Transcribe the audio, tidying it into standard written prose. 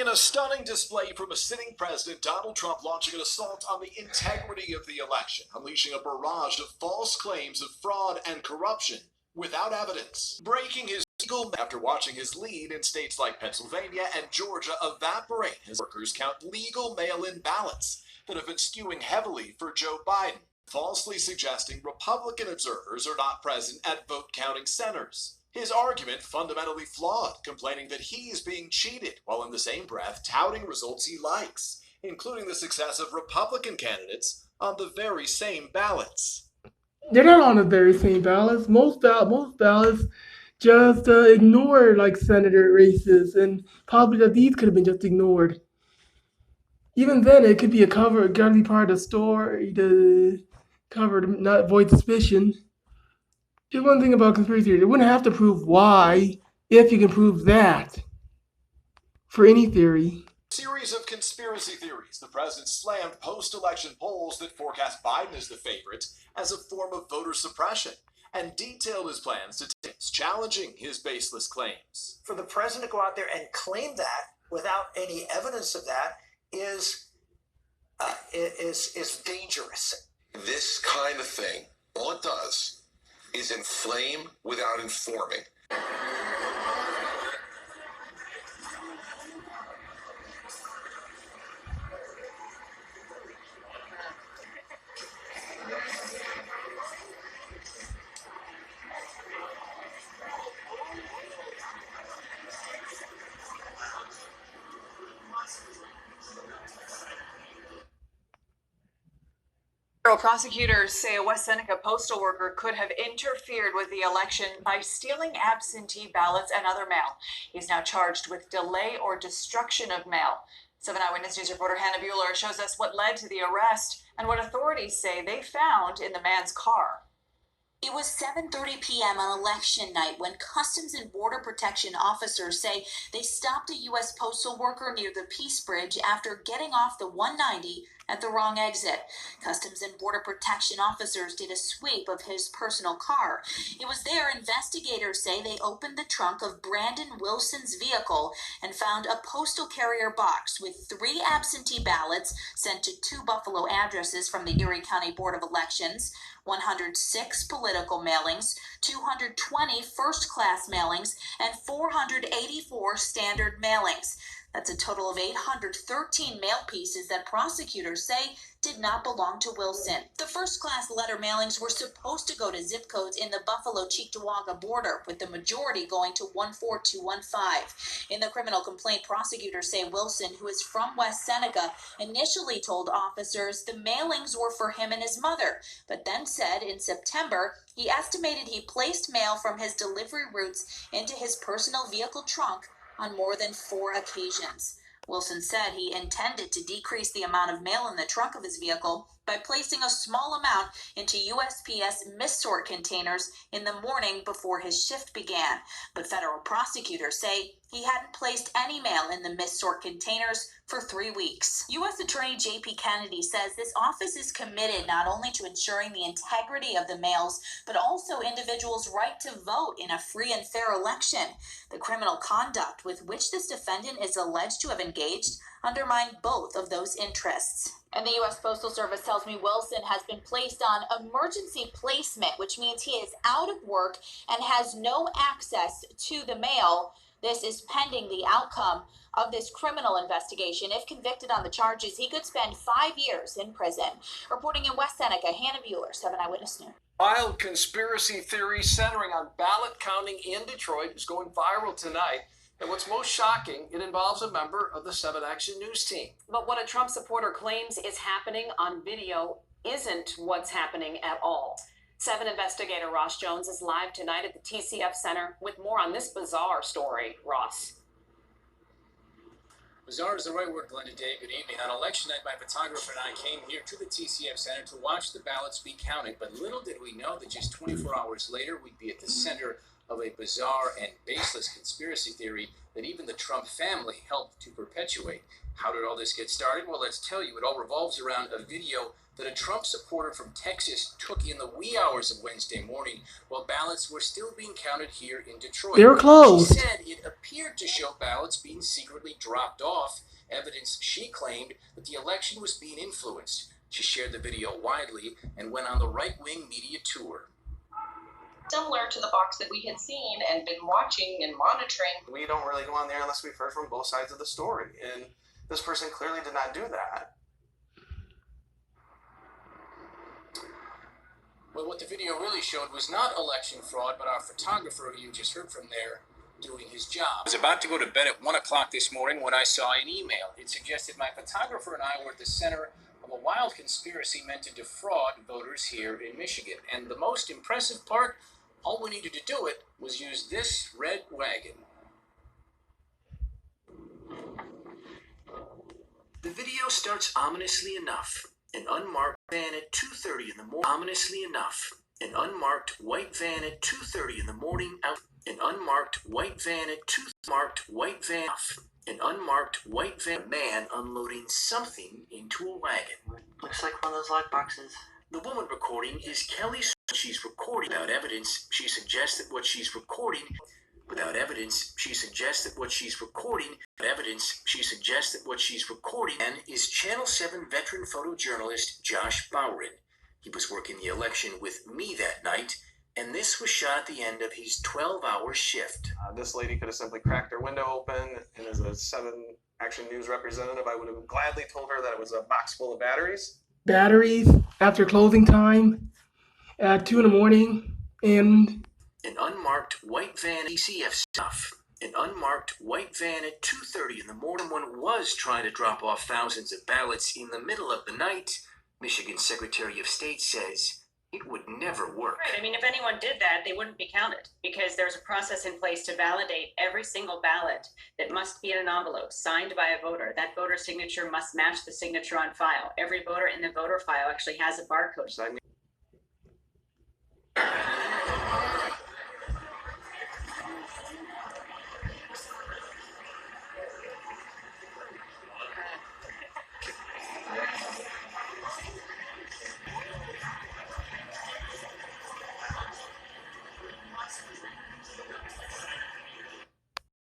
In a stunning display from a sitting president, Donald Trump launching an assault on the integrity of the election, unleashing a barrage of false claims of fraud and corruption without evidence, breaking his legal after watching his lead in states like Pennsylvania and Georgia evaporate as workers count legal mail-in ballots that have been skewing heavily for Joe Biden, falsely suggesting Republican observers are not present at vote-counting centers. His argument fundamentally flawed, complaining that he is being cheated, while in the same breath touting results he likes, including the success of Republican candidates on the very same ballots. They're not on the very same ballots. Most ballots just ignore like senator races, and probably that these could have been just ignored. Even then, it could be a cover, it could be part of the story to cover to not avoid suspicion. Just one thing about conspiracy theory, they wouldn't have to prove why if you can prove that for any theory. Series of conspiracy theories. The president slammed post-election polls that forecast Biden as the favorite as a form of voter suppression, and detailed his plans to challenging his baseless claims. For the president to go out there and claim that without any evidence of that is dangerous. This kind of thing, all it does is inflame without informing. Prosecutors say a West Seneca postal worker could have interfered with the election by stealing absentee ballots and other mail. He's now charged with delay or destruction of mail. 7 Eyewitness News reporter Hannah Bueller shows us what led to the arrest and what authorities say they found in the man's car. It was 7:30 p.m. on election night when Customs and Border Protection officers say they stopped a U.S. postal worker near the Peace Bridge after getting off the 190 at the wrong exit. Customs and Border Protection officers did a sweep of his personal car. It was there investigators say they opened the trunk of Brandon Wilson's vehicle and found a postal carrier box with 3 absentee ballots sent to 2 Buffalo addresses from the Erie County Board of Elections, 106 political mailings, 220 first-class mailings, and 484 standard mailings. That's a total of 813 mail pieces that prosecutors say did not belong to Wilson. The first-class letter mailings were supposed to go to zip codes in the Buffalo-Cheektowaga border, with the majority going to 14215. In the criminal complaint, prosecutors say Wilson, who is from West Seneca, initially told officers the mailings were for him and his mother, but then said in September he estimated he placed mail from his delivery routes into his personal vehicle trunk on more than 4 occasions. Wilson said he intended to decrease the amount of mail in the trunk of his vehicle by placing a small amount into USPS missort containers in the morning before his shift began. But federal prosecutors say he hadn't placed any mail in the missort containers for 3 weeks. U.S. Attorney J.P. Kennedy says this office is committed not only to ensuring the integrity of the mails, but also individuals' right to vote in a free and fair election. The criminal conduct with which this defendant is alleged to have engaged undermine both of those interests. And the U.S. Postal Service tells me Wilson has been placed on emergency placement, which means he is out of work and has no access to the mail. This is pending the outcome of this criminal investigation. If convicted on the charges, he could spend 5 years in prison. Reporting in West Seneca, Hannah Bueller, 7 Eyewitness News. Wild conspiracy theory centering on ballot counting in Detroit is going viral tonight. And what's most shocking, it involves a member of the 7 Action News team. But what a Trump supporter claims is happening on video isn't what's happening at all. 7 investigator Ross Jones is live tonight at the TCF Center with more on this bizarre story. Ross. Bizarre is the right word, Glenda Day. Good evening. On election night, my photographer and I came here to the TCF Center to watch the ballots be counted. But little did we know that just 24 hours later, we'd be at the center of a bizarre and baseless conspiracy theory that even the Trump family helped to perpetuate. How did all this get started? Well, let's tell you. It all revolves around a video that a Trump supporter from Texas took in the wee hours of Wednesday morning while ballots were still being counted here in Detroit. They were closed. She said it appeared to show ballots being secretly dropped off, evidence she claimed that the election was being influenced. She shared the video widely and went on the right-wing media tour. Similar to the box that we had seen and been watching and monitoring. We don't really go on there unless we've heard from both sides of the story. And this person clearly did not do that. Well, what the video really showed was not election fraud, but our photographer, who you just heard from there, doing his job. I was about to go to bed at 1 o'clock this morning when I saw an email. It suggested my photographer and I were at the center of a wild conspiracy meant to defraud voters here in Michigan. And the most impressive part, all we needed to do it was use this red wagon. The video starts ominously enough. An unmarked van at 2:30 in the morning. Ominously enough. An unmarked white van at 2:30 in the morning. Out. An unmarked white van at 2. Marked white van. An unmarked white van. Man unloading something into a wagon. Looks like one of those lock boxes. The woman recording is Kelly. She's recording without evidence. She suggests that what she's recording. Without evidence, she suggests that what she's recording. Without evidence, she suggests that what she's recording and is Channel 7 veteran photojournalist Josh Bowrin. He was working the election with me that night, and this was shot at the end of his 12-hour shift. This lady could have simply cracked her window open, and as a 7 Action News representative, I would have gladly told her that it was a box full of batteries. Batteries after closing time at 2 in the morning, and an unmarked white van, ECF stuff. An unmarked white van at 2:30 in the morning. Someone was trying to drop off thousands of ballots in the middle of the night. Michigan Secretary of State says it would never work. Right. I mean, if anyone did that, they wouldn't be counted because there's a process in place to validate every single ballot that must be in an envelope signed by a voter. That voter signature must match the signature on file. Every voter in the voter file actually has a barcode. So